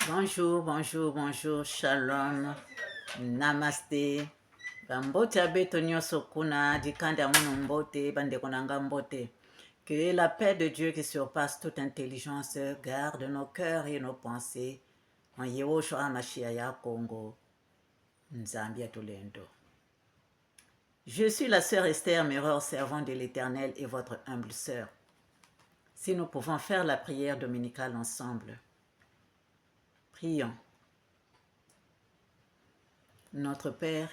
Bonjour, bonjour, bonjour, shalom, namaste. Bambote abeto nyoso kuna dikanda mono mbote bande konanga mbote. Que la paix de Dieu qui surpasse toute intelligence garde nos cœurs et nos pensées. En Yehosho Amashia ya Congo, Nzambia Tolendo. Je suis la sœur Esther Mireur, servante de l'Éternel et votre humble sœur. Si nous pouvons faire la prière dominicale ensemble, prions. Notre Père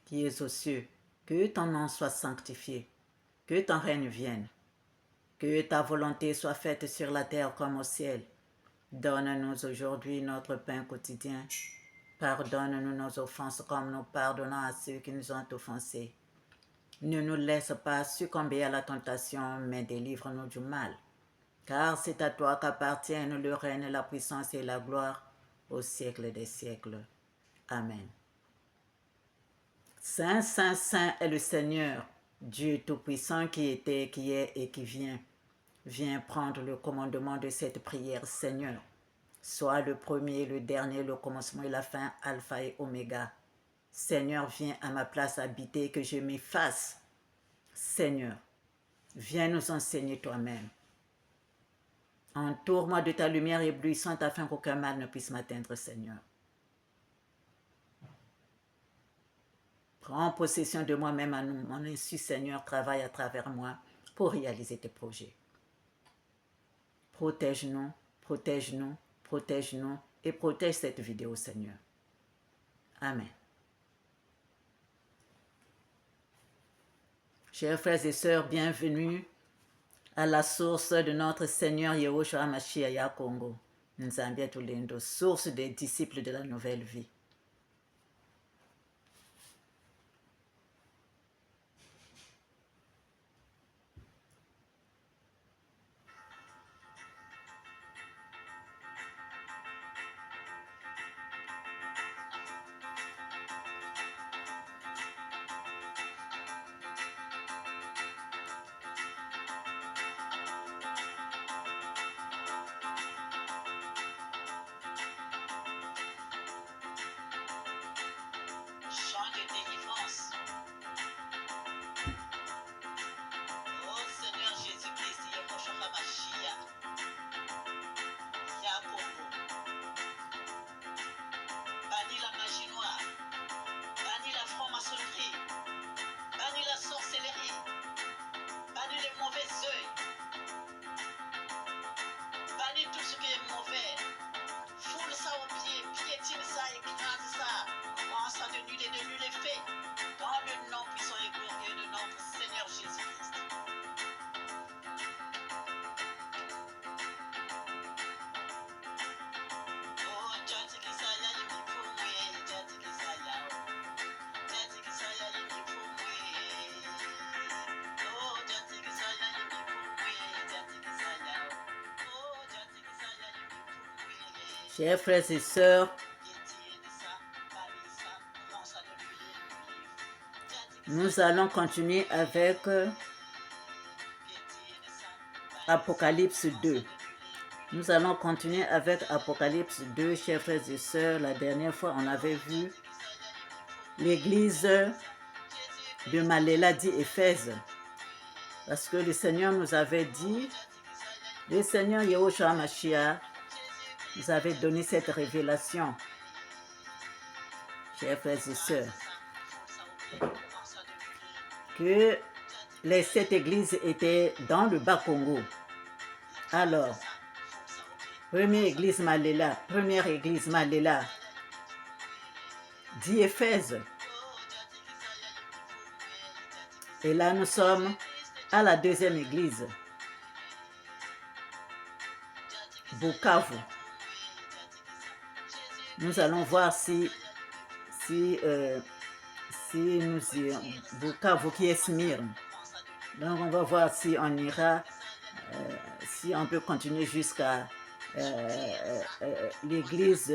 qui es aux cieux, que ton nom soit sanctifié, que ton règne vienne, que ta volonté soit faite sur la terre comme au ciel. Donne-nous aujourd'hui notre pain quotidien. Pardonne-nous nos offenses comme nous pardonnons à ceux qui nous ont offensés. Ne nous laisse pas succomber à la tentation, mais délivre-nous du mal. Car c'est à toi qu'appartiennent le règne, la puissance et la gloire au siècle des siècles. Amen. Saint, Saint, Saint est le Seigneur, Dieu Tout-Puissant qui était, qui est et qui vient. Viens prendre le commandement de cette prière, Seigneur. Sois le premier, le dernier, le commencement et la fin, Alpha et Oméga. Seigneur, viens à ma place habiter, que je m'efface. Seigneur, viens nous enseigner toi-même. Entoure-moi de ta lumière éblouissante afin qu'aucun mal ne puisse m'atteindre, Seigneur. Prends possession de moi-même à mon insu, Seigneur, travaille à travers moi pour réaliser tes projets. Protège-nous, protège-nous, protège-nous et protège cette vidéo, Seigneur. Amen. Chers frères et sœurs, bienvenue à la source de notre Seigneur Yehosho Amashia ya Congo, Nzambia Tolendo, source des disciples de la nouvelle vie. Chers frères et sœurs, nous allons continuer avec Apocalypse 2. Nous allons continuer avec Apocalypse 2, chers frères et sœurs. La dernière fois, on avait vu l'église de Maléla dit Éphèse. Parce que le Seigneur nous avait dit, le Seigneur Yehosho Amashia nous avait donné cette révélation. Chers frères et sœurs, que les 7 églises étaient dans le Bas-Congo. Alors, première église Maléla, dit Éphèse. Et là, nous sommes à la deuxième église, Bukavu. Nous allons voir si nous irons, Bukavu qui est Smyrne. Donc on va voir si on ira, si on peut continuer jusqu'à l'église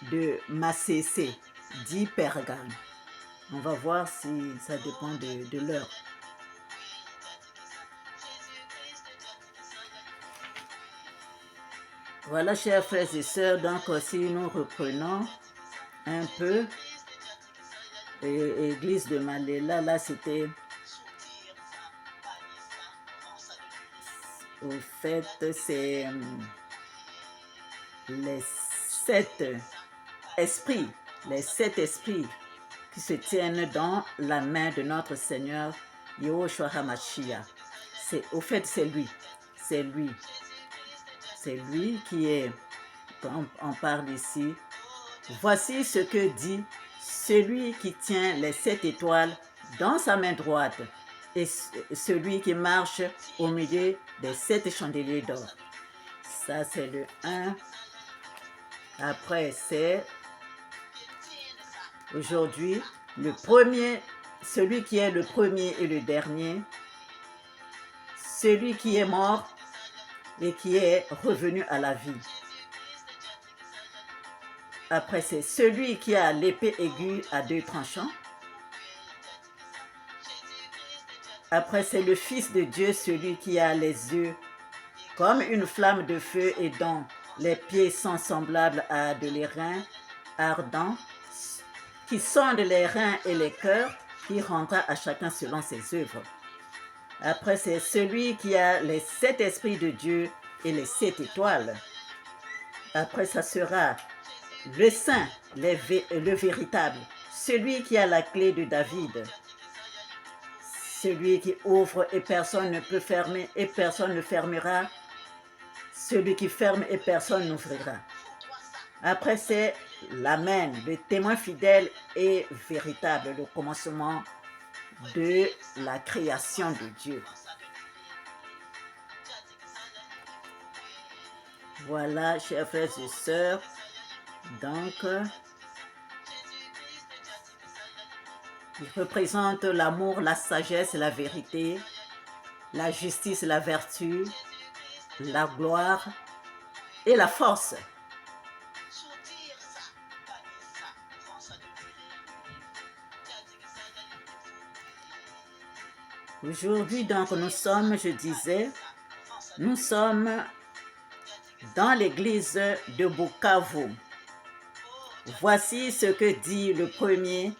de Massécé, dit Pergame. On va voir si ça dépend de l'heure. Voilà, chers frères et sœurs, donc si nous reprenons un peu, église de Maléla, là c'était, au fait, c'est les 7 esprits, les 7 esprits qui se tiennent dans la main de notre Seigneur Yahushua HaMashiach. Au fait, c'est lui. C'est lui. C'est lui qui est, quand on parle ici, voici ce que dit celui qui tient les 7 étoiles dans sa main droite et celui qui marche au milieu des 7 chandeliers d'or. Ça, c'est le 1. Après, c'est aujourd'hui le premier, celui qui est le premier et le dernier, celui qui est mort et qui est revenu à la vie. Après, c'est celui qui a l'épée aiguë à 2 tranchants. Après, c'est le Fils de Dieu, celui qui a les yeux comme une flamme de feu et dont les pieds sont semblables à de l'airain ardent, qui sondent les reins et les cœurs, qui rendra à chacun selon ses œuvres. Après, c'est celui qui a les 7 esprits de Dieu et les 7 étoiles. Après, ça sera le Saint, le véritable, celui qui a la clé de David, celui qui ouvre et personne ne peut fermer et personne ne fermera, celui qui ferme et personne n'ouvrira. Après, c'est l'Amen, le témoin fidèle et véritable, le commencement de la création de Dieu. Voilà, chers frères et sœurs, donc, il représente l'amour, la sagesse, la vérité, la justice, la vertu, la gloire et la force. Aujourd'hui, donc, nous sommes, je disais, nous sommes dans l'église de Bukavu. Voici ce que dit le premier.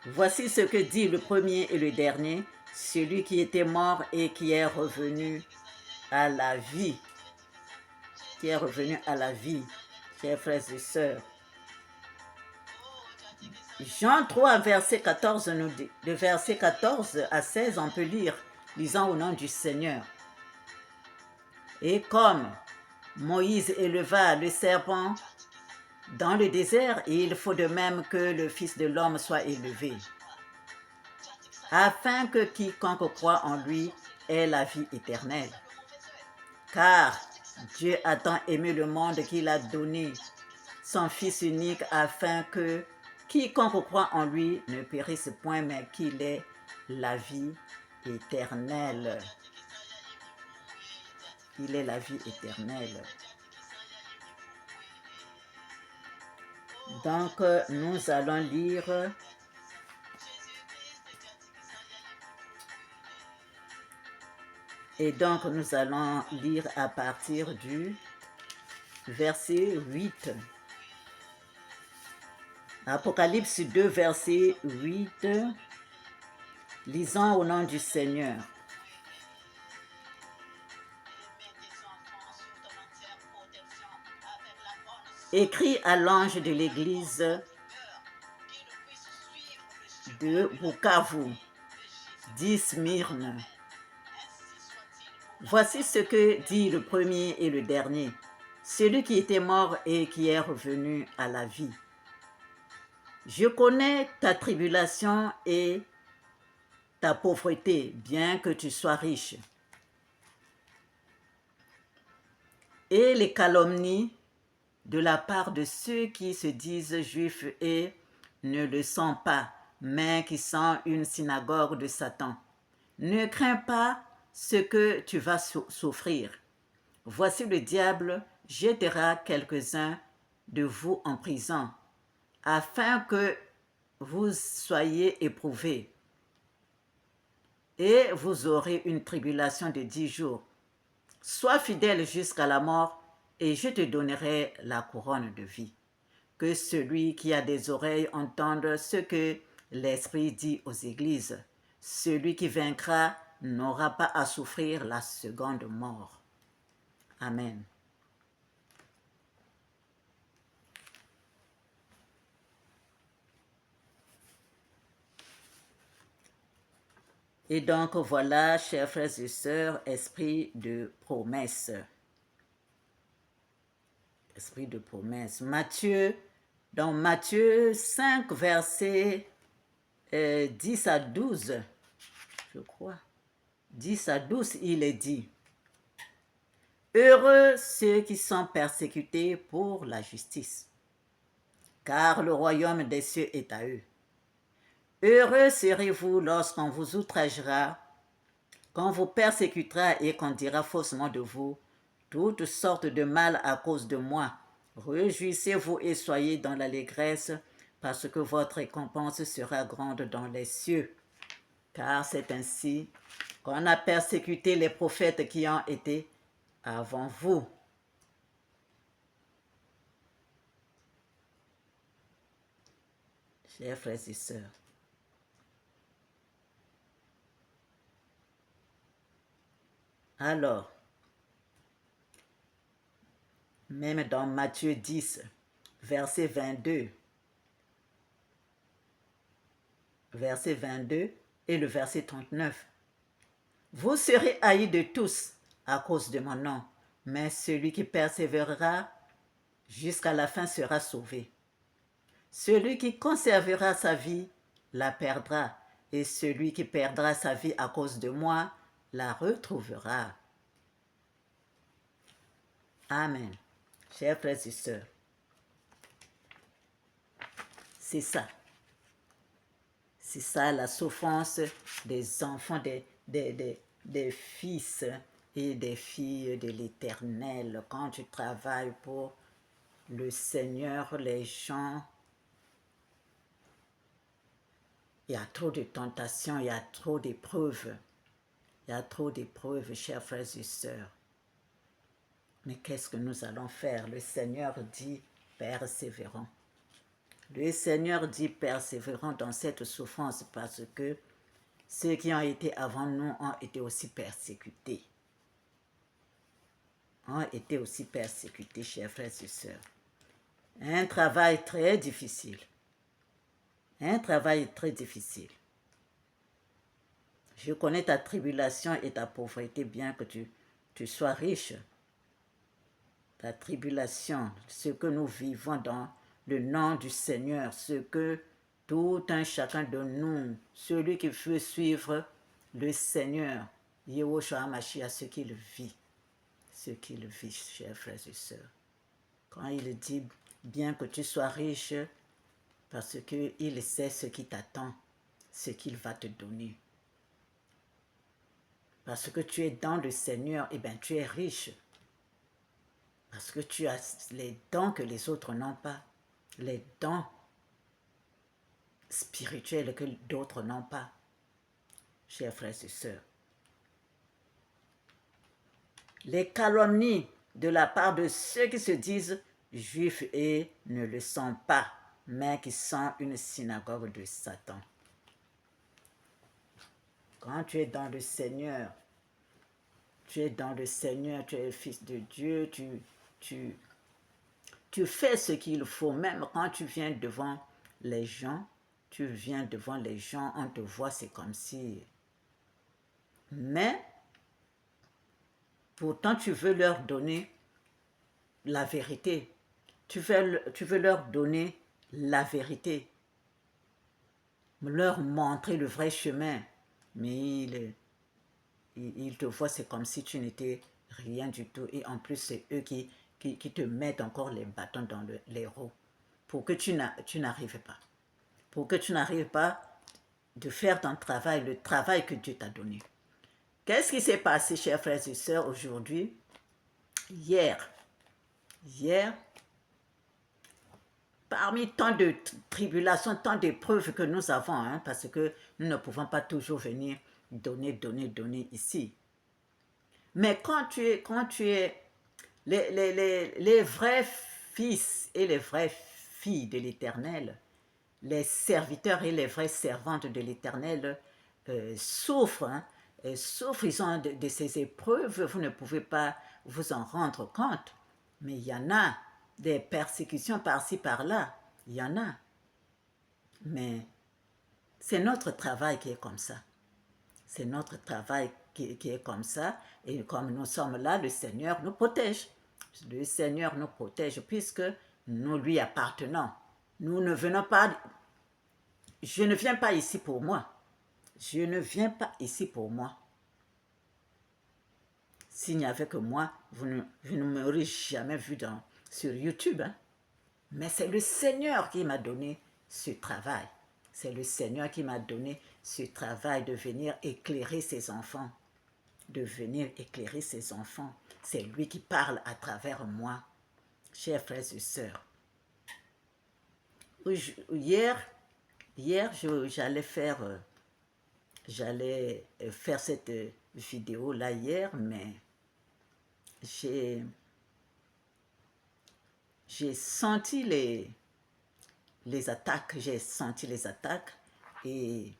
Voici ce que dit le premier et le dernier, celui qui était mort et qui est revenu à la vie. Qui est revenu à la vie, chers frères et sœurs. Jean 3, verset 14, nous dit, de verset 14 à 16, on peut lire, lisant au nom du Seigneur. Et comme Moïse éleva le serpent dans le désert, il faut de même que le Fils de l'homme soit élevé, afin que quiconque croit en lui ait la vie éternelle. Car Dieu a tant aimé le monde qu'il a donné son Fils unique afin que quiconque croit en lui ne périsse point, mais qu'il ait la vie éternelle. Il est la vie éternelle. Donc, nous allons lire et donc nous allons lire à partir du verset 8. Apocalypse 2, verset 8. Lisons au nom du Seigneur. Écrit à l'ange de l'église de Bukavu, dit Smyrne. Voici ce que dit le premier et le dernier, celui qui était mort et qui est revenu à la vie. Je connais ta tribulation et ta pauvreté, bien que tu sois riche, et les calomnies de la part de ceux qui se disent juifs et ne le sont pas, mais qui sont une synagogue de Satan. Ne crains pas ce que tu vas souffrir. Voici le diable jettera quelques-uns de vous en prison, afin que vous soyez éprouvés, et vous aurez une tribulation de 10 jours. Sois fidèle jusqu'à la mort, et je te donnerai la couronne de vie. Que celui qui a des oreilles entende ce que l'Esprit dit aux églises. Celui qui vaincra n'aura pas à souffrir la seconde mort. Amen. Et donc voilà, chers frères et sœurs, esprit de promesse. Esprit de promesse. Dans Matthieu 5, versets 10 à 12, je crois. 10 à 12, il est dit: Heureux ceux qui sont persécutés pour la justice, car le royaume des cieux est à eux. Heureux serez-vous lorsqu'on vous outragera, qu'on vous persécutera et qu'on dira faussement de vous toutes sortes de mal à cause de moi. Réjouissez-vous et soyez dans l'allégresse, parce que votre récompense sera grande dans les cieux. Car c'est ainsi qu'on a persécuté les prophètes qui ont été avant vous. Chers frères et sœurs, alors, même dans Matthieu 10, verset 22 et le verset 39, vous serez haïs de tous à cause de mon nom, mais celui qui persévérera jusqu'à la fin sera sauvé. Celui qui conservera sa vie la perdra, et celui qui perdra sa vie à cause de moi la retrouvera. Amen. Chers frères et sœurs, c'est ça. C'est ça la souffrance des enfants, des fils et des filles de l'Éternel. Quand tu travailles pour le Seigneur, les gens, il y a trop de tentations, il y a trop d'épreuves. Il y a trop d'épreuves, chers frères et sœurs. Mais qu'est-ce que nous allons faire? Le Seigneur dit persévérons. Le Seigneur dit persévérons dans cette souffrance parce que ceux qui ont été avant nous ont été aussi persécutés. Ont été aussi persécutés, chers frères et sœurs. Un travail très difficile. Un travail très difficile. Je connais ta tribulation et ta pauvreté, bien que tu sois riche. Ta tribulation, ce que nous vivons dans le nom du Seigneur, ce que tout un chacun de nous, celui qui veut suivre le Seigneur, Yehoshua Mashiach, ce qu'il vit, chers frères et sœurs. Quand il dit bien que tu sois riche, parce qu'il sait ce qui t'attend, ce qu'il va te donner. Parce que tu es dans le Seigneur, eh bien tu es riche. Parce que tu as les dons que les autres n'ont pas. Les dons spirituels que d'autres n'ont pas. Chers frères et sœurs. Les calomnies de la part de ceux qui se disent juifs et ne le sont pas, mais qui sont une synagogue de Satan. Quand tu es dans le Seigneur, tu es dans le Seigneur, tu es le Fils de Dieu, tu fais ce qu'il faut, même quand tu viens devant les gens, on te voit, c'est comme si... Mais, pourtant, tu veux leur donner la vérité. Tu veux leur donner la vérité. Leur montrer le vrai chemin. Mais ils te voient, c'est comme si tu n'étais rien du tout. Et en plus, c'est eux qui te mettent encore les bâtons dans les roues. Pour que tu n'arrives pas. Pour que tu n'arrives pas de faire ton travail, le travail que Dieu t'a donné. Qu'est-ce qui s'est passé, chers frères et sœurs, aujourd'hui? Hier, parmi tant de tribulations, tant d'épreuves que nous avons, parce que nous ne pouvons pas toujours venir donner, donner, donner ici. Mais quand tu es les vrais fils et les vraies filles de l'Éternel, les serviteurs et les vraies servantes de l'Éternel souffrent, hein, souffrent, ils ont de ces épreuves, vous ne pouvez pas vous en rendre compte. Mais il y en a des persécutions par-ci, par-là, il y en a. Mais c'est notre travail qui est comme ça. C'est notre travail qui est comme ça. Et comme nous sommes là, le Seigneur nous protège. Le Seigneur nous protège puisque nous lui appartenons. Nous ne venons pas... Je ne viens pas ici pour moi. Je ne viens pas ici pour moi. S'il n'y avait que moi, vous ne m'aurez jamais vu sur YouTube. Hein? Mais c'est le Seigneur qui m'a donné ce travail. C'est le Seigneur qui m'a donné ce travail de venir éclairer ses enfants. De venir éclairer ses enfants. C'est lui qui parle à travers moi. Chers frères et sœurs. Hier, j'allais faire cette vidéo là hier, mais j'ai senti les attaques, et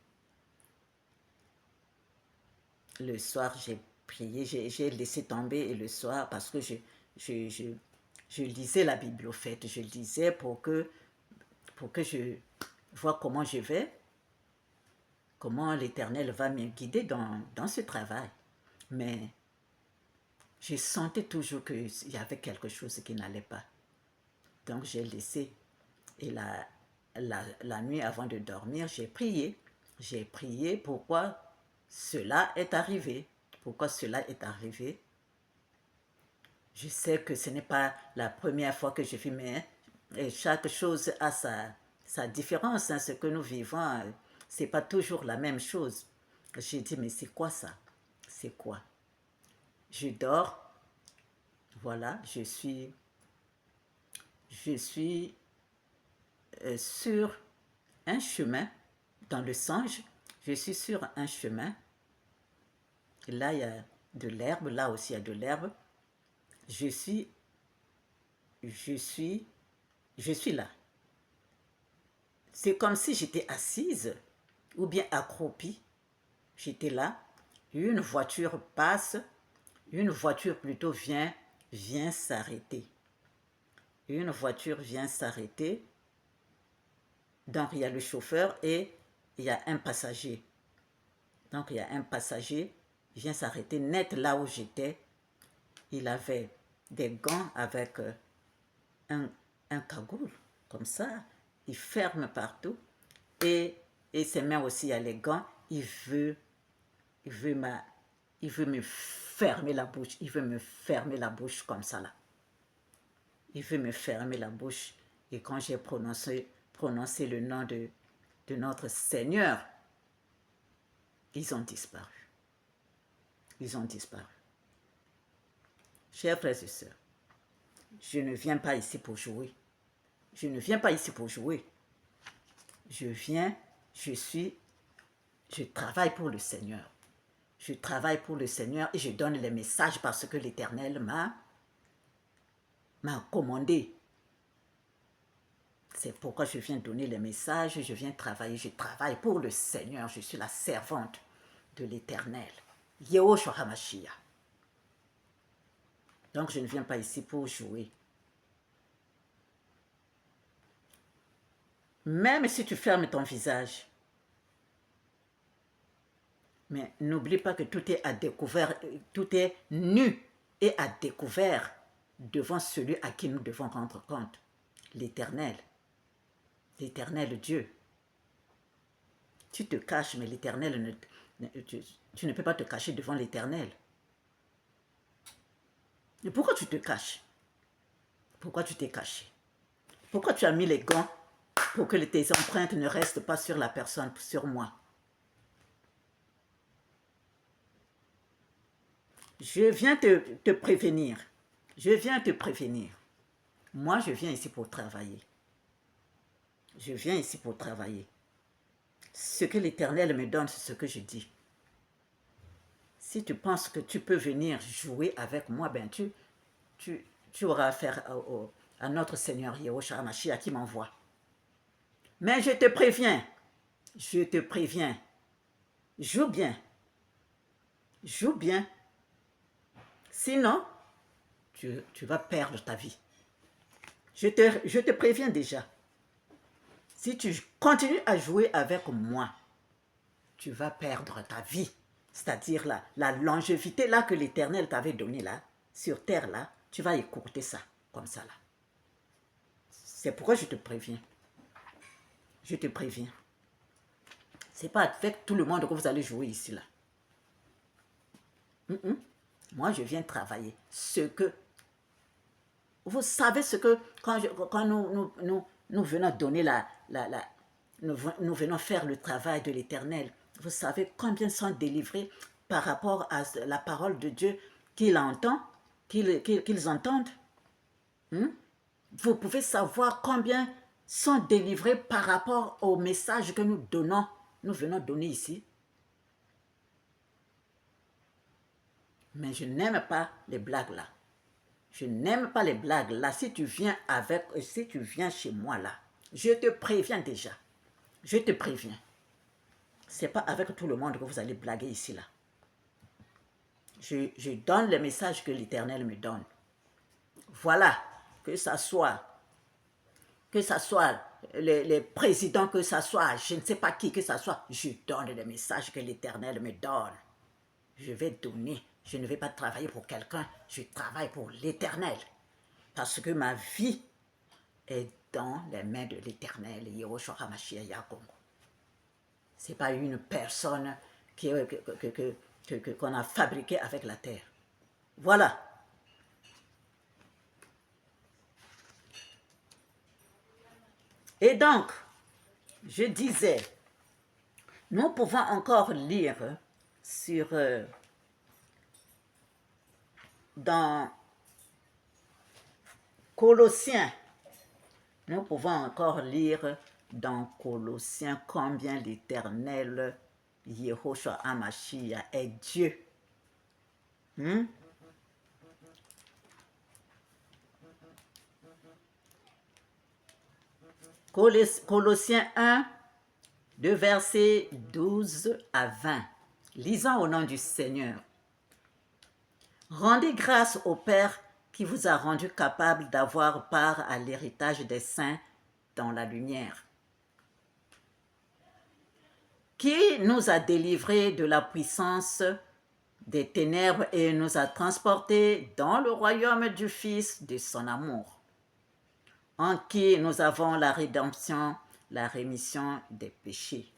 le soir j'ai prié, j'ai laissé tomber, et le soir parce que je lisais la Bible au fait, je lisais pour que je vois comment je vais, comment l'Éternel va me guider dans ce travail. Mais je sentais toujours qu'il y avait quelque chose qui n'allait pas. Donc j'ai laissé. Et la nuit avant de dormir, j'ai prié. J'ai prié pourquoi cela est arrivé. Pourquoi cela est arrivé. Je sais que ce n'est pas la première fois que je vis, mais chaque chose a sa différence. Hein. Ce que nous vivons, ce n'est pas toujours la même chose. J'ai dit, mais c'est quoi ça? C'est quoi? Je dors. Voilà, je suis sur un chemin, dans le songe, je suis sur un chemin. Et là, il y a de l'herbe, là aussi, il y a de l'herbe. Je suis là. C'est comme si j'étais assise ou bien accroupie. J'étais là. Une voiture passe. Une voiture plutôt vient s'arrêter. Une voiture vient s'arrêter. Donc, il y a le chauffeur et il y a un passager. Donc, il y a un passager qui vient s'arrêter net là où j'étais. Il avait des gants avec un cagoule, comme ça. Il ferme partout. Et ses mains aussi, il y a les gants. Il veut me fermer la bouche. Il veut me fermer la bouche comme ça, là. Il veut me fermer la bouche. Et quand j'ai prononcé le nom de notre Seigneur, ils ont disparu. Ils ont disparu. Chers frères et sœurs, je ne viens pas ici pour jouer. Je ne viens pas ici pour jouer. Je travaille pour le Seigneur. Je travaille pour le Seigneur et je donne les messages parce que l'Éternel m'a commandé. C'est pourquoi je viens donner les messages, je viens travailler. Je travaille pour le Seigneur. Je suis la servante de l'Éternel. Yehoshua HaMashiach. Donc je ne viens pas ici pour jouer. Même si tu fermes ton visage, mais n'oublie pas que tout est à découvert, tout est nu et à découvert devant celui à qui nous devons rendre compte, l'Éternel Dieu. Tu te caches, mais l'Éternel, tu ne peux pas te cacher devant l'Éternel. Mais pourquoi tu te caches? Pourquoi tu t'es caché? Pourquoi tu as mis les gants pour que tes empreintes ne restent pas sur la personne, sur moi? Je viens te prévenir. Je viens te prévenir. Moi, je viens ici pour travailler. Je viens ici pour travailler. Ce que l'Éternel me donne, c'est ce que je dis. Si tu penses que tu peux venir jouer avec moi, ben tu auras affaire à notre Seigneur Yahushua HaMashiach qui m'envoie. Mais je te préviens, joue bien, joue bien. Sinon, tu vas perdre ta vie. Je te préviens déjà. Si tu continues à jouer avec moi, tu vas perdre ta vie. C'est-à-dire la longévité là que l'Éternel t'avait donnée là, sur terre là, tu vas écourter ça, comme ça là. C'est pourquoi je te préviens. Je te préviens. Ce n'est pas avec tout le monde que vous allez jouer ici là. Moi, je viens travailler. Vous savez ce que, quand nous venons donner nous venons faire le travail de l'Éternel, vous savez combien sont délivrés par rapport à la parole de Dieu qu'ils entendent. Vous pouvez savoir combien sont délivrés par rapport au message que nous venons donner ici. Mais je n'aime pas les blagues là. Je n'aime pas les blagues là. Si tu viens chez moi là, je te préviens déjà. Je te préviens. Ce n'est pas avec tout le monde que vous allez blaguer ici là. Je donne le message que l'Éternel me donne. Voilà, que ça soit les présidents, que ça soit je ne sais pas qui, que ça soit, je donne le message que l'Éternel me donne. Je vais donner. Je ne vais pas travailler pour quelqu'un, je travaille pour l'Éternel. Parce que ma vie est dans les mains de l'Éternel, Yahushua HaMashiach Yakongo. Ce n'est pas une personne qu'on a fabriquée avec la terre. Voilà. Et donc, je disais, nous pouvons encore lire sur... dans Colossiens, nous pouvons encore lire dans Colossiens combien l'Éternel Yahushua HaMashiach est Dieu. Colossiens 1, de versets 12 à 20. Lisons au nom du Seigneur. Rendez grâce au Père qui vous a rendu capable d'avoir part à l'héritage des saints dans la lumière, qui nous a délivrés de la puissance des ténèbres et nous a transportés dans le royaume du Fils de son amour, en qui nous avons la rédemption, la rémission des péchés.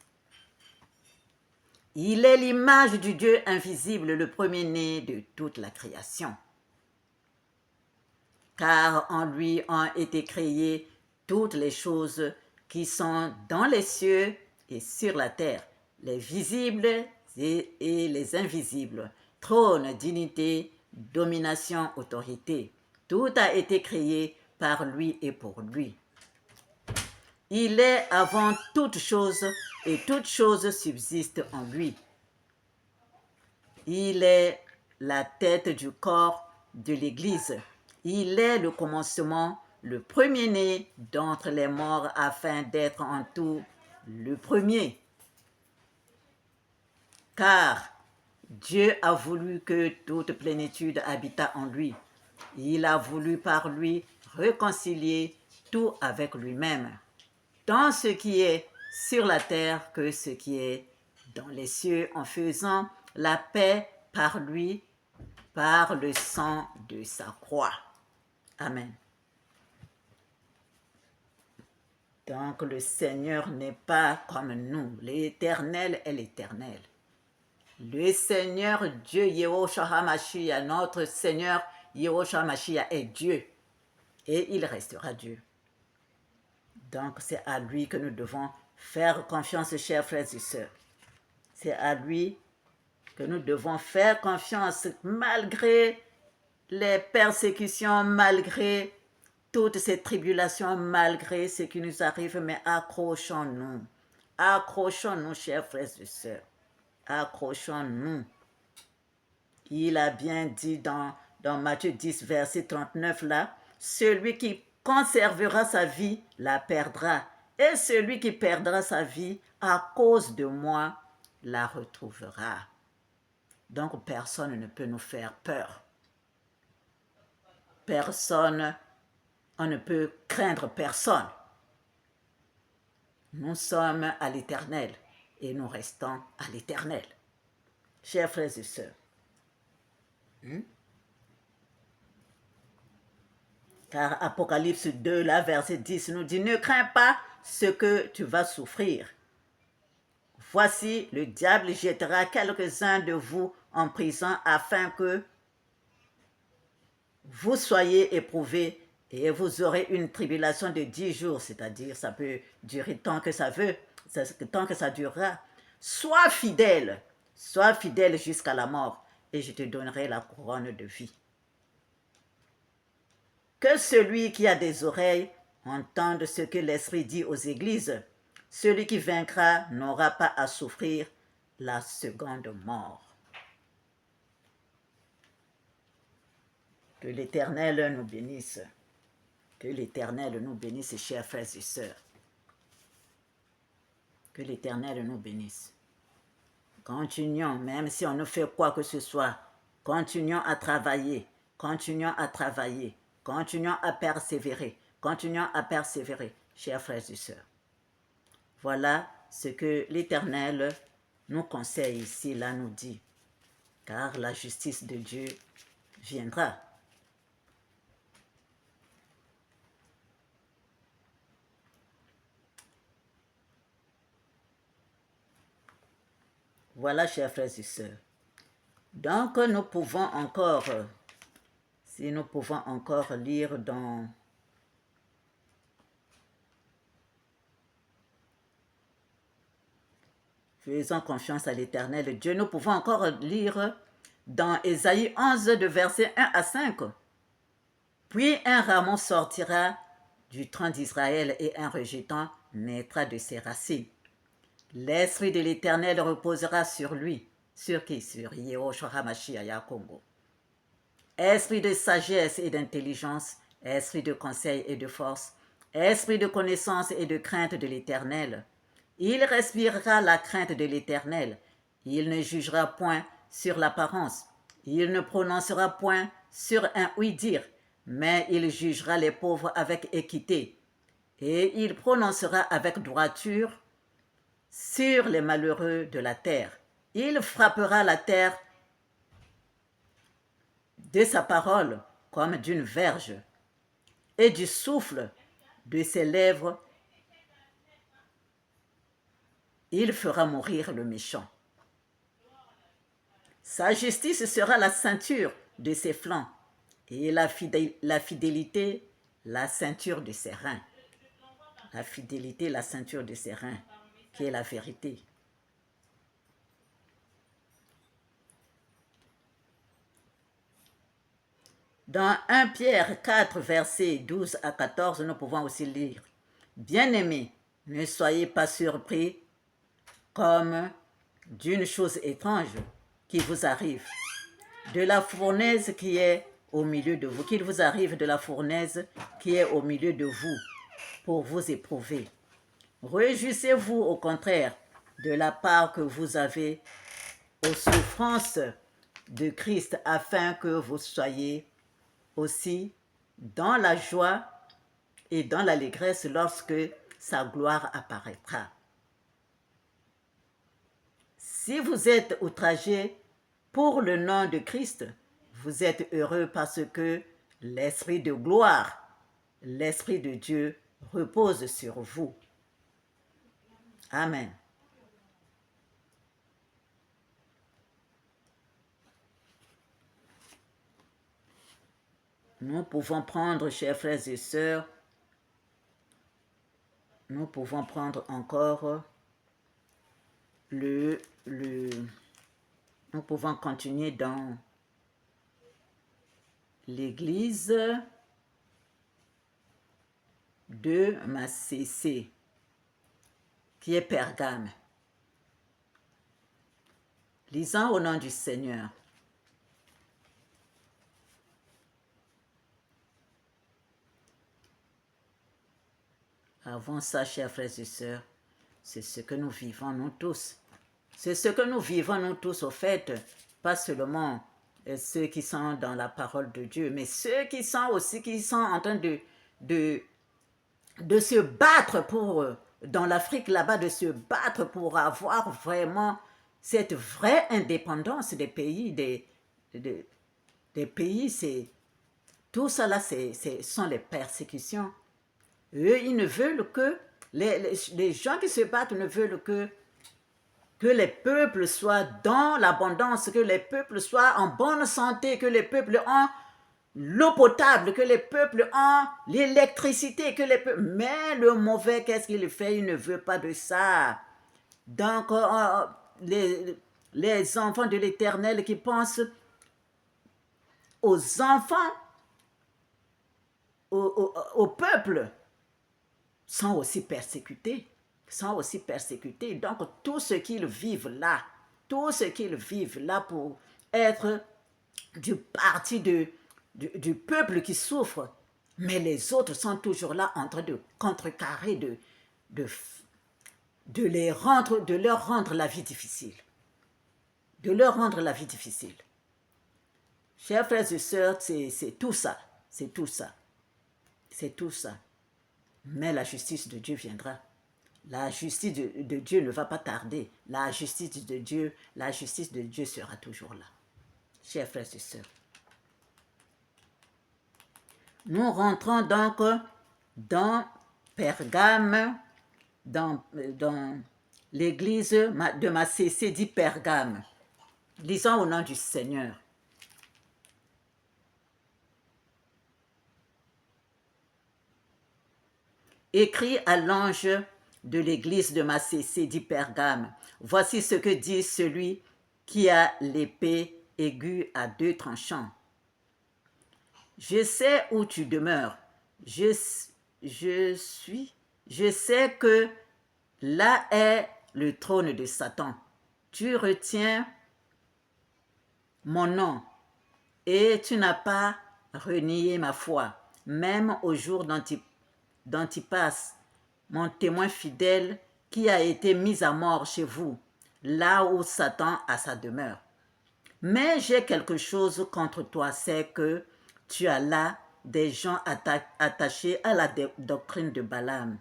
Il est l'image du Dieu invisible, le premier-né de toute la création. Car en lui ont été créées toutes les choses qui sont dans les cieux et sur la terre, les visibles et les invisibles, trône, dignité, domination, autorité. Tout a été créé par lui et pour lui. Il est avant toute chose et toute chose subsiste en lui. Il est la tête du corps de l'Église. Il est le commencement, le premier-né d'entre les morts afin d'être en tout le premier. Car Dieu a voulu que toute plénitude habitât en lui. Il a voulu par lui réconcilier tout avec lui-même, tant ce qui est sur la terre que ce qui est dans les cieux, en faisant la paix par lui, par le sang de sa croix. Amen. Donc le Seigneur n'est pas comme nous. L'Éternel est l'Éternel. Le Seigneur Dieu, Yahushua HaMashiach, notre Seigneur Yahushua HaMashiach est Dieu. Et il restera Dieu. Donc c'est à lui que nous devons faire confiance, chers frères et sœurs. C'est à lui que nous devons faire confiance malgré les persécutions, malgré toutes ces tribulations, malgré ce qui nous arrive, mais accrochons-nous. Accrochons-nous, chers frères et sœurs. Accrochons-nous. Il a bien dit dans Matthieu 10, verset 39 là, celui qui conservera sa vie la perdra, et celui qui perdra sa vie à cause de moi la retrouvera. Donc personne ne peut nous faire peur. Personne, on ne peut craindre personne. Nous sommes à l'Éternel et nous restons à l'Éternel. Chers frères et sœurs, car Apocalypse 2, là, verset 10 nous dit, ne crains pas ce que tu vas souffrir. Voici, le diable jettera quelques-uns de vous en prison afin que vous soyez éprouvés et vous aurez une tribulation de 10 jours, c'est-à-dire ça peut durer tant que ça veut, tant que ça durera. Sois fidèle jusqu'à la mort et je te donnerai la couronne de vie. Que celui qui a des oreilles entende ce que l'Esprit dit aux églises. Celui qui vaincra n'aura pas à souffrir la seconde mort. Que l'Éternel nous bénisse. Que l'Éternel nous bénisse, chers frères et sœurs. Que l'Éternel nous bénisse. Continuons, même si on ne fait quoi que ce soit, continuons à travailler, continuons à travailler, continuons à persévérer, chers frères et sœurs. Voilà ce que l'Éternel nous conseille ici, là nous dit, car la justice de Dieu viendra. Voilà, chers frères et sœurs. Donc, nous pouvons encore, si nous pouvons encore lire dans Faisons confiance à l'Éternel Dieu, nous pouvons encore lire dans Ésaïe 11, de versets 1 à 5. Puis un rameau sortira du tronc d'Israël et un rejeton naîtra de ses racines. L'Esprit de l'Éternel reposera sur lui. Sur qui? Sur Yehoshua HaMashiach Kongo. Esprit de sagesse et d'intelligence, esprit de conseil et de force, esprit de connaissance et de crainte de l'Éternel. Il respirera la crainte de l'Éternel. Il ne jugera point sur l'apparence. Il ne prononcera point sur un oui-dire, mais il jugera les pauvres avec équité. Et il prononcera avec droiture sur les malheureux de la terre. Il frappera la terre de sa parole comme d'une verge, et du souffle de ses lèvres, il fera mourir le méchant. Sa justice sera la ceinture de ses flancs, et la fidélité, la ceinture de ses reins. La fidélité, la ceinture de ses reins, qui est la vérité. Dans 1 Pierre 4, versets 12 à 14, nous pouvons aussi lire « Bien-aimés, ne soyez pas surpris comme d'une chose étrange qui vous arrive, de la fournaise qui est au milieu de vous, qu'il vous arrive de la fournaise qui est au milieu de vous pour vous éprouver. Réjouissez-vous au contraire de la part que vous avez aux souffrances de Christ afin que vous soyez aussi dans la joie et dans l'allégresse lorsque sa gloire apparaîtra. Si vous êtes outragés pour le nom de Christ, vous êtes heureux parce que l'Esprit de gloire, l'Esprit de Dieu repose sur vous. Amen. Nous pouvons prendre, chers frères et sœurs, nous pouvons prendre encore nous pouvons continuer dans l'église de Massé, qui est Pergame. Lisons au nom du Seigneur. Avant ça, chers frères et sœurs, c'est ce que nous vivons nous tous. C'est ce que nous vivons nous tous, au fait, pas seulement ceux qui sont dans la parole de Dieu, mais ceux qui sont aussi en train de se battre pour, dans l'Afrique là-bas, de se battre pour avoir vraiment cette vraie indépendance des pays, des pays, c'est tout ça là, ce sont les persécutions. Eux, ils ne veulent que, les gens qui se battent ne veulent que les peuples soient dans l'abondance, que les peuples soient en bonne santé, que les peuples ont l'eau potable, que les peuples ont l'électricité, que les peuples... Mais le mauvais, qu'est-ce qu'il fait? Il ne veut pas de ça. Donc, les enfants de l'Éternel qui pensent aux enfants, au peuple, sont aussi persécutés. Donc, tout ce qu'ils vivent là pour être du parti du peuple qui souffre, mais les autres sont toujours là en train de contrecarrer, de leur rendre la vie difficile. Chers frères et sœurs, c'est tout ça. Mais la justice de Dieu viendra. La justice de Dieu ne va pas tarder. La justice de Dieu sera toujours là. Chers frères et sœurs. Nous rentrons donc dans Pergame, dans l'église de Macécie dit Pergame. Lisons au nom du Seigneur. Écrit à l'ange de l'église de Macécie dit Pergame. Voici ce que dit celui qui a l'épée aiguë à 2 tranchants. Je sais où tu demeures. Je sais que là est le trône de Satan. Tu retiens mon nom et tu n'as pas renié ma foi, même au jour d'Antipas, mon témoin fidèle qui a été mis à mort chez vous, là où Satan a sa demeure. Mais j'ai quelque chose contre toi, c'est que tu as là des gens attachés à la doctrine de Balaam,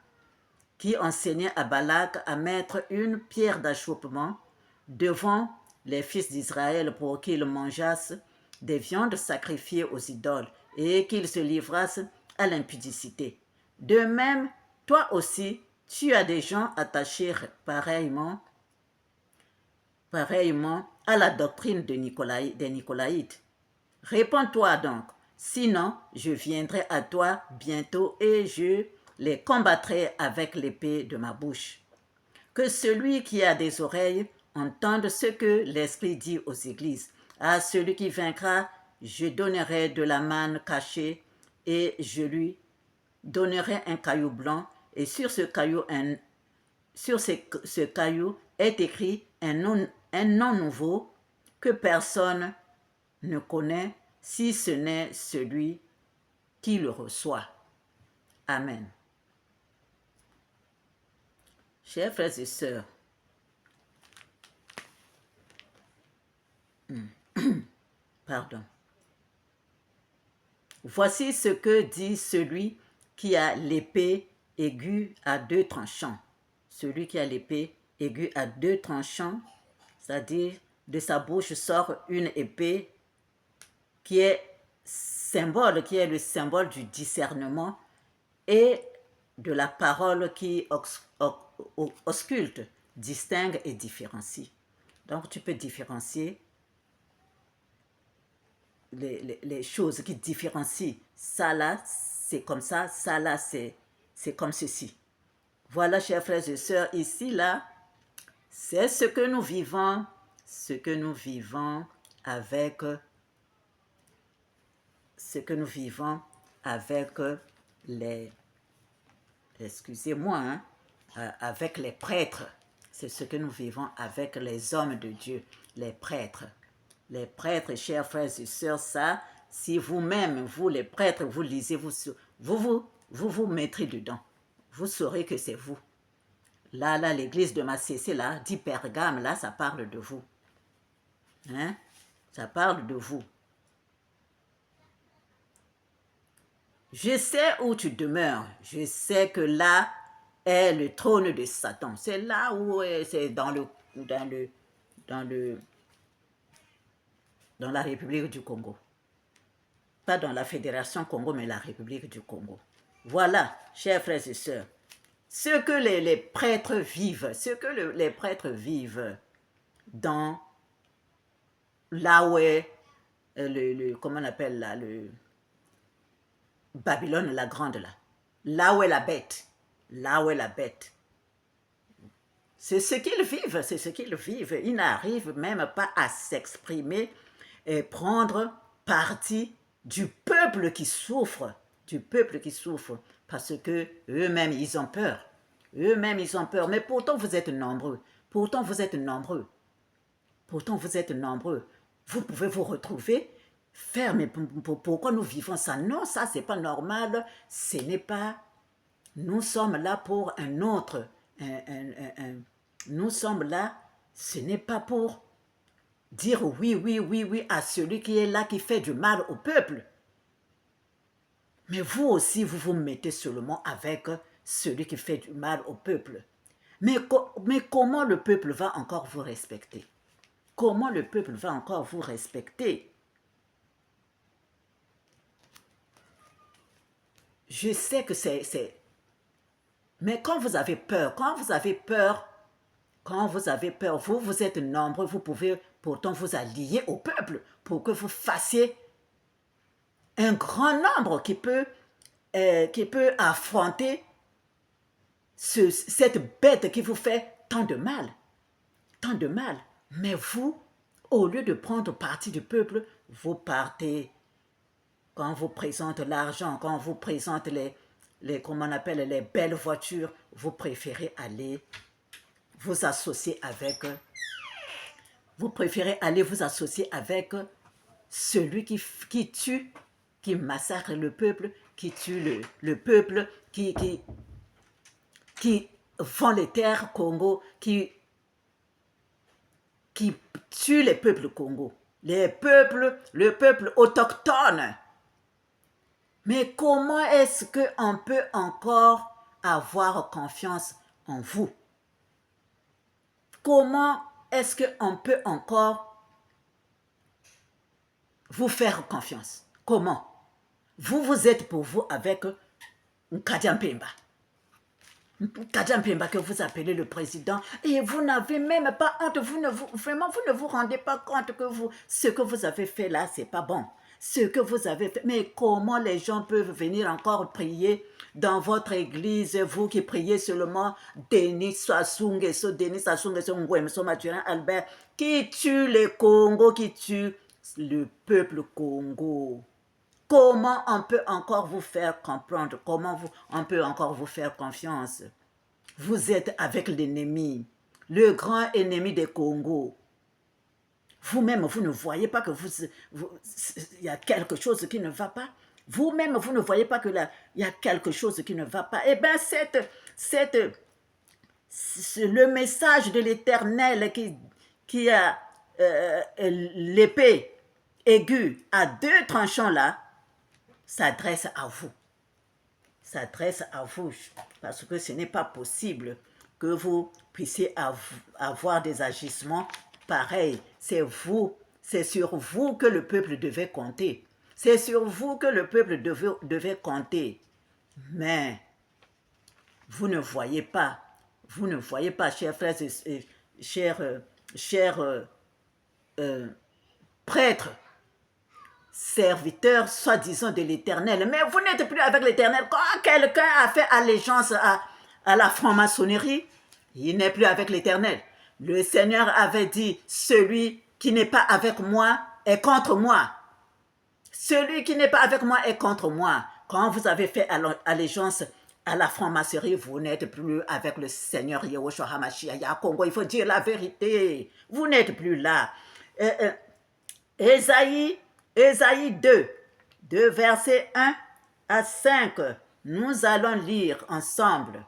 qui enseignait à Balak à mettre une pierre d'achoppement devant les fils d'Israël pour qu'ils mangeassent des viandes sacrifiées aux idoles et qu'ils se livrassent à l'impudicité. De même, toi aussi, tu as des gens attachés pareillement à la doctrine des Nicolaïtes. Réponds-toi donc, sinon je viendrai à toi bientôt et je les combattrai avec l'épée de ma bouche. Que celui qui a des oreilles entende ce que l'Esprit dit aux églises. À celui qui vaincra, je donnerai de la manne cachée et je lui donnerai un caillou blanc et sur ce caillou est écrit un nom nouveau que personne ne connaît si ce n'est celui qui le reçoit. Amen. Chers frères et sœurs, pardon. Voici ce que dit celui qui a l'épée aiguë à 2 tranchants. Celui qui a l'épée aiguë à 2 tranchants, c'est-à-dire de sa bouche sort une épée qui est le symbole du discernement et de la parole qui ausculte, distingue et différencie. Donc tu peux différencier les choses qui différencient. Ça là, c'est comme ça là, c'est comme ceci. Voilà, chers frères et sœurs, ici là, c'est ce que nous vivons avec les, excusez-moi, avec les prêtres. C'est ce que nous vivons avec les hommes de Dieu, les prêtres. Les prêtres, chers frères et sœurs, ça, si vous-même, vous les prêtres, vous lisez, vous mettrez dedans. vous saurez que c'est vous. Là, l'église de Macécé, là, dit Pergame, là, ça parle de vous. Hein? Ça parle de vous. Je sais où tu demeures. Je sais que là est le trône de Satan. C'est là où c'est dans la République du Congo. Pas dans la Fédération Congo, mais la République du Congo. Voilà, chers frères et sœurs, ce que les prêtres vivent, les prêtres vivent dans là où est comment on appelle là, le Babylone la grande là où est la bête, c'est ce qu'ils vivent, ils n'arrivent même pas à s'exprimer et prendre parti du peuple qui souffre, parce que eux-mêmes ils ont peur, mais pourtant vous êtes nombreux, vous pouvez vous retrouver, faire, mais pourquoi nous vivons ça? Non, ça c'est pas normal, ce n'est pas, nous sommes là pour un autre, nous sommes là, ce n'est pas pour dire oui à celui qui est là, qui fait du mal au peuple. Mais vous aussi, vous vous mettez seulement avec celui qui fait du mal au peuple. Mais comment le peuple va encore vous respecter? Comment le peuple va encore vous respecter? Je sais que c'est... Mais quand vous avez peur, vous êtes nombreux, vous pouvez pourtant vous allier au peuple pour que vous fassiez un grand nombre qui peut affronter cette bête qui vous fait tant de mal. Mais vous, au lieu de prendre parti du peuple, vous partez. Quand on vous présente l'argent, quand on vous présente comment on appelle, les belles voitures, vous préférez aller vous associer avec celui qui tue, qui massacre le peuple, qui tue le peuple, qui vend les terres Congo, qui tue les peuples Congo, le peuple autochtone. Mais comment est-ce qu'on peut encore avoir confiance en vous? Comment est-ce qu'on peut encore vous faire confiance? Comment? Vous êtes pour vous avec Nkadja Mpemba. Nkadja Mpemba que vous appelez le président, et vous n'avez même pas honte, vous ne vous rendez pas compte que ce que vous avez fait là, c'est pas bon. Ce que vous avez fait, mais comment les gens peuvent venir encore prier dans votre église, vous qui priez seulement Denis Sassou Nguesso, Nguemso Mathurin Albert, qui tue les Congo, qui tue le peuple Congo. Comment on peut encore vous faire comprendre? Comment on peut encore vous faire confiance? Vous êtes avec l'ennemi, le grand ennemi des Congo. Vous-même, vous ne voyez pas que il y a quelque chose qui ne va pas. Vous-même, vous ne voyez pas qu'il y a quelque chose qui ne va pas. Eh bien, le message de l'Éternel qui a l'épée aiguë à 2 tranchants là, s'adresse à vous. Parce que ce n'est pas possible que vous puissiez avoir des agissements pareils. C'est sur vous que le peuple devait compter. C'est sur vous que le peuple devait compter. Mais vous ne voyez pas, chers frères et chers prêtres, serviteur soi-disant de l'Éternel, mais vous n'êtes plus avec l'Éternel. Quand quelqu'un a fait allégeance à la franc-maçonnerie, il n'est plus avec l'Éternel. Le Seigneur avait dit, celui qui n'est pas avec moi est contre moi. Celui qui n'est pas avec moi est contre moi. Quand vous avez fait allégeance à la franc-maçonnerie, vous n'êtes plus avec le Seigneur Yahushua HaMashiach Congo. Il faut dire la vérité. Vous n'êtes plus là. Ésaïe 2, versets 1 à 5. Nous allons lire ensemble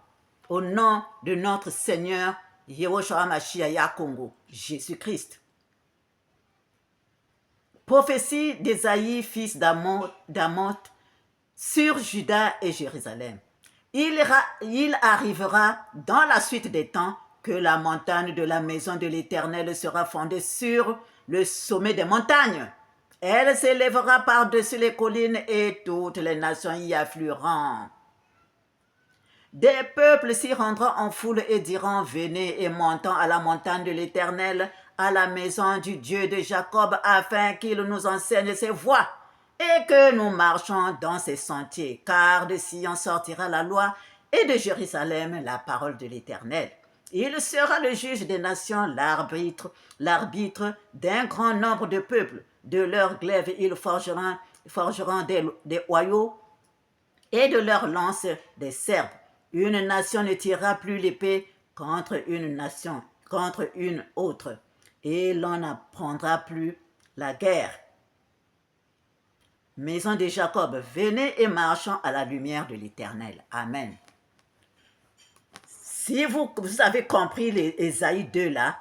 au nom de notre Seigneur Yehoshua Mashiach Congo, Jésus-Christ. Prophétie d'Ésaïe, fils d'Amoth, sur Juda et Jérusalem. Il arrivera dans la suite des temps que la montagne de la maison de l'Éternel sera fondée sur le sommet des montagnes. Elle s'élèvera par-dessus les collines et toutes les nations y afflueront. Des peuples s'y rendront en foule et diront, venez et montons à la montagne de l'Éternel, à la maison du Dieu de Jacob, afin qu'il nous enseigne ses voies et que nous marchons dans ses sentiers, car de Sion sortira la loi et de Jérusalem la parole de l'Éternel. Il sera le juge des nations, l'arbitre d'un grand nombre de peuples. De leurs glaives, ils forgeront des hoyaux et de leurs lances des serbes. Une nation ne tirera plus l'épée contre une nation, contre une autre, et l'on n'apprendra plus la guerre. Maison de Jacob, venez et marchons à la lumière de l'Éternel. Amen. Si vous avez compris les Ésaïe 2 là,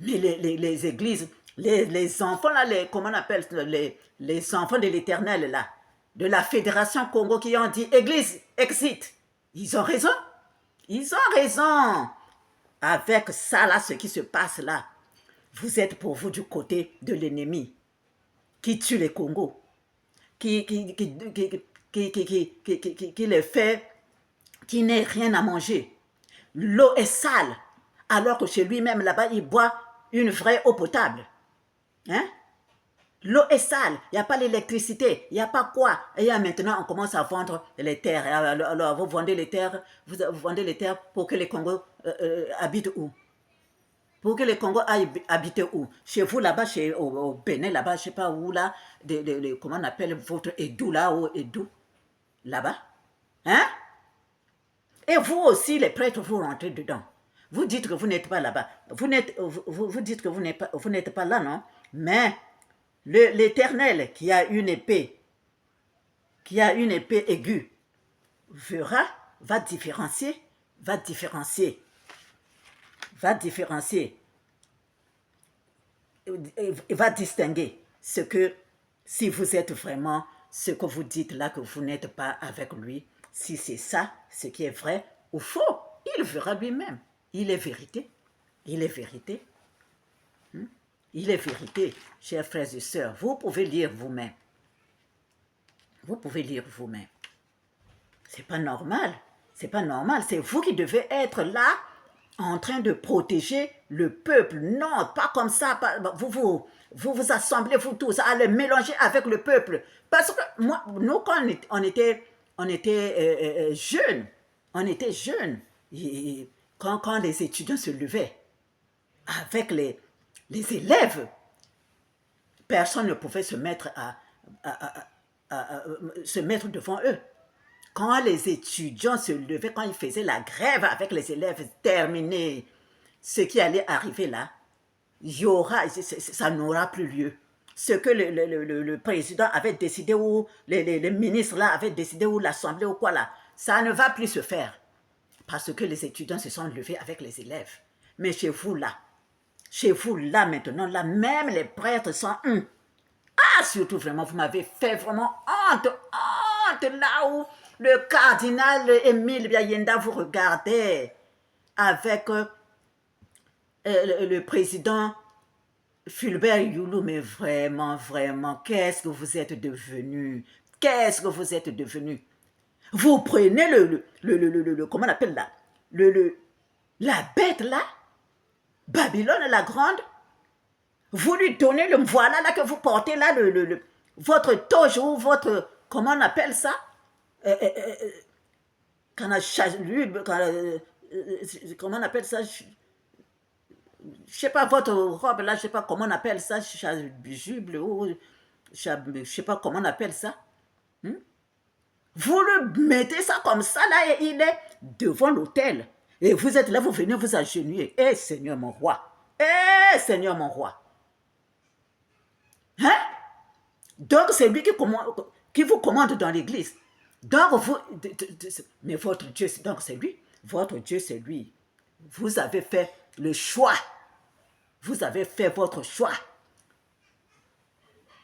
mais les églises, les enfants là, comment on appelle les enfants de l'Éternel là, de la Fédération Congo qui ont dit Église, exit. Ils ont raison. Ils ont raison. Avec ça là, ce qui se passe là, vous êtes pour vous du côté de l'ennemi qui tue les Congos, qui les fait, qui n'ait rien à manger. L'eau est sale, alors que chez lui-même là-bas, il boit une vraie eau potable. Hein? L'eau est sale, il n'y a pas l'électricité, il n'y a pas quoi. Et maintenant, on commence à vendre les terres. Alors, vous vendez les terres, pour que les Congos habitent où? Pour que les Congos aillent habiter où? Chez vous, là-bas, au Bénin, là-bas, je ne sais pas où, là, comment on appelle votre Edou, là, au Edou, là-bas. Hein? Et vous aussi, les prêtres, vous rentrez dedans. Vous dites que vous n'êtes pas là-bas. Vous dites que vous n'êtes pas là, non? Mais l'Éternel qui a une épée aiguë, va différencier, va distinguer ce que, si vous êtes vraiment ce que vous dites là, que vous n'êtes pas avec lui, si c'est ça, ce qui est vrai ou faux, il verra lui-même. Il est vérité. Il est vérité. Il est vérité, chers frères et sœurs. Vous pouvez lire vous-même. Vous pouvez lire vous-même. C'est pas normal. C'est pas normal. C'est vous qui devez être là en train de protéger le peuple. Non, pas comme ça. Vous assemblez, vous tous, à le mélanger avec le peuple. Parce que nous, quand on était jeunes, quand les étudiants se levaient avec les élèves, personne ne pouvait se mettre devant eux. Quand les étudiants se levaient, quand ils faisaient la grève avec les élèves terminés, ce qui allait arriver là, ça n'aura plus lieu. Ce que le président avait décidé, ou les ministres là avaient décidé, ou l'Assemblée ou quoi là, ça ne va plus se faire. Parce que les étudiants se sont levés avec les élèves. Mais chez vous là maintenant, là, même les prêtres sont... surtout vraiment, vous m'avez fait vraiment honte là où le cardinal Émile Biayenda vous regardait avec le président Fulbert Youlou. Mais vraiment, qu'est-ce que vous êtes devenu? Qu'est-ce que vous êtes devenu? Vous prenez comment on appelle là? La bête là, Babylone la grande, vous lui donnez le voilà là que vous portez là, votre toge ou votre, comment on appelle ça? Comment on appelle ça? Je sais pas, votre robe là, je sais pas comment on appelle ça, juble ou je sais pas comment on appelle ça. Vous le mettez ça comme ça là et il est devant l'autel. Et vous êtes là, vous venez vous agenouiller. Eh Seigneur mon roi. Eh Seigneur mon roi. Hein? Donc c'est lui qui vous commande dans l'église. Donc, mais votre Dieu, donc c'est lui. Votre Dieu, c'est lui. Vous avez fait le choix. Vous avez fait votre choix.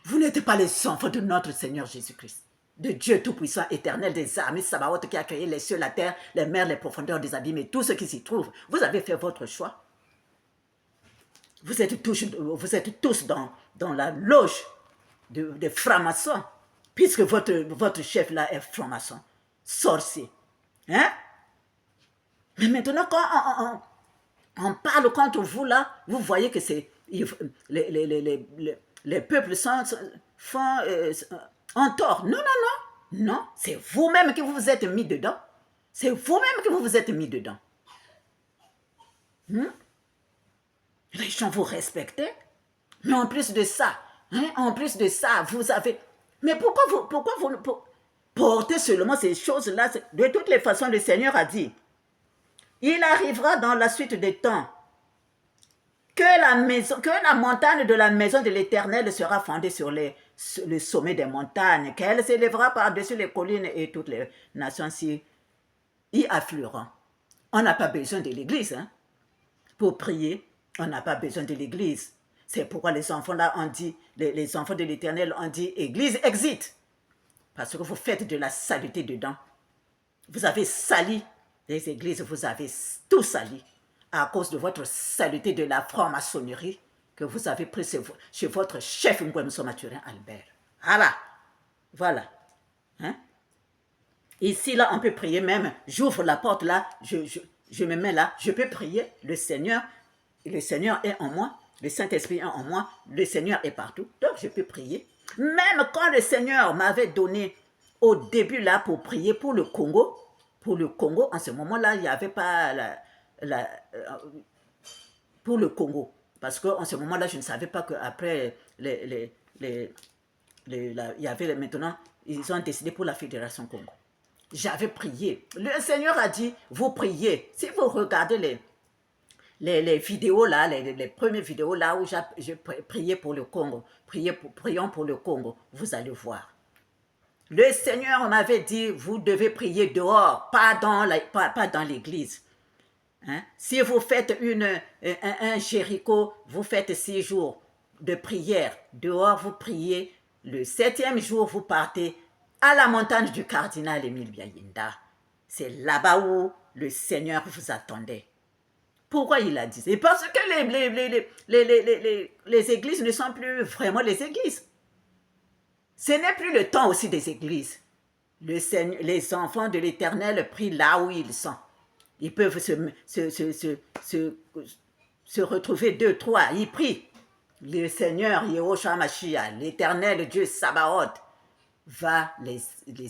Vous n'êtes pas les enfants de notre Seigneur Jésus-Christ, de Dieu Tout-Puissant, éternel des armées, Sabaoth, qui a créé les cieux, la terre, les mers, les profondeurs des abîmes et tout ce qui s'y trouve. Vous avez fait votre choix. Vous êtes tous dans la loge des francs-maçons, puisque votre chef là est franc-maçon, sorcier. Hein? Mais maintenant, quand on parle contre vous là, vous voyez que c'est les peuples en tort. Non, non, non. Non, c'est vous-même qui vous êtes mis dedans. C'est vous-même qui vous êtes mis dedans. Les gens vous respectent. Mais en plus de ça, vous avez... Mais pourquoi vous portez seulement ces choses-là? De toutes les façons, le Seigneur a dit, il arrivera dans la suite des temps que la montagne de la maison de l'Éternel sera fondée sur le sommet des montagnes, qu'elle s'élèvera par-dessus les collines et toutes les nations y afflueront. On n'a pas besoin de l'église, hein? Pour prier, on n'a pas besoin de l'église. C'est pourquoi les enfants là ont dit, les enfants de l'Éternel ont dit, église, exit. Parce que vous faites de la saleté dedans. Vous avez sali les églises, vous avez tout sali à cause de votre saleté de la franc-maçonnerie que vous avez pris chez votre chef Nguemso Mathurin Albert. Voilà. Hein? Ici, là, on peut prier même. J'ouvre la porte là, je me mets là, je peux prier. Le Seigneur est en moi, le Saint-Esprit est en moi, le Seigneur est partout. Donc, je peux prier. Même quand le Seigneur m'avait donné au début là pour prier pour le Congo, en ce moment-là, il n'y avait pas pour le Congo. Parce qu'en ce moment-là, je ne savais pas qu'après, il y avait maintenant, ils ont décidé pour la Fédération Congo. J'avais prié. Le Seigneur a dit, vous priez. Si vous regardez les vidéos là, les premières vidéos là où j'ai prié pour le Congo, prions pour le Congo, vous allez voir. Le Seigneur m'avait dit, vous devez prier dehors, pas dans l'église. Hein? Si vous faites un Jéricho, vous faites 6 jours de prière. Dehors, vous priez. Le 7e jour, vous partez à la montagne du cardinal Émile Biayinda. C'est là-bas où le Seigneur vous attendait. Pourquoi il a dit ça? Parce que les églises ne sont plus vraiment les églises. Ce n'est plus le temps aussi des églises. Les enfants de l'Éternel prient là où ils sont. Ils peuvent se retrouver 2, 3. Ils prient. Le Seigneur, Yehoshua Mashiach, l'Éternel Dieu Sabaoth, va les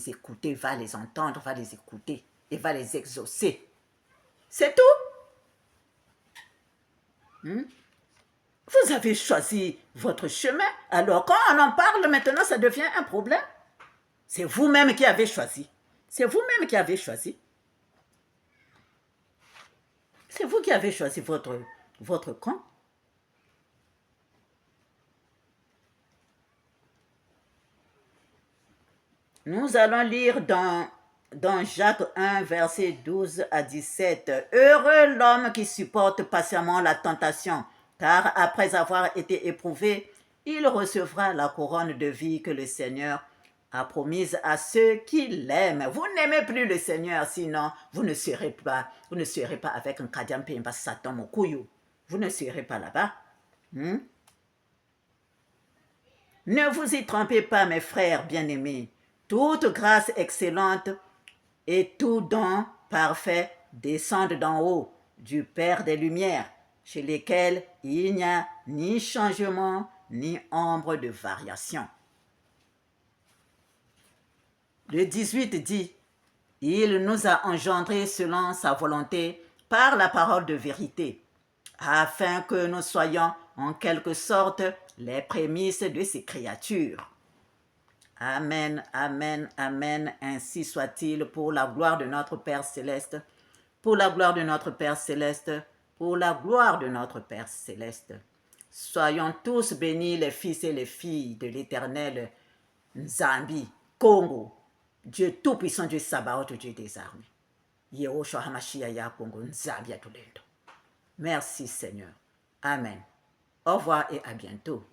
écouter, va les entendre, va les écouter et va les exaucer. C'est tout. Vous avez choisi votre chemin. Alors, quand on en parle maintenant, ça devient un problème. C'est vous-même qui avez choisi. C'est vous-même qui avez choisi. C'est vous qui avez choisi votre camp. Nous allons lire dans Jacques 1, verset 12 à 17. Heureux l'homme qui supporte patiemment la tentation, car après avoir été éprouvé, il recevra la couronne de vie que le Seigneur a promise à ceux qui l'aiment. Vous n'aimez plus le Seigneur, sinon vous ne serez pas avec un Kadiampé, un Satan, Mokuyu. Vous ne serez pas là-bas. Ne vous y trompez pas, mes frères bien-aimés. Toute grâce excellente et tout don parfait descendent d'en haut, du Père des Lumières, chez lesquels il n'y a ni changement, ni ombre de variation. Le 18 dit, « Il nous a engendrés selon sa volonté par la parole de vérité, afin que nous soyons en quelque sorte les prémices de ses créatures. » Amen, amen, amen, ainsi soit-il, pour la gloire de notre Père Céleste, pour la gloire de notre Père Céleste, pour la gloire de notre Père Céleste. Soyons tous bénis les fils et les filles de l'Éternel Nzambi, Congo, Dieu tout-puissant, Dieu Sabaoth, Dieu des armées. Yehoshua Hamashiach Yakongo Nzabia Tulendo. Merci Seigneur. Amen. Au revoir et à bientôt.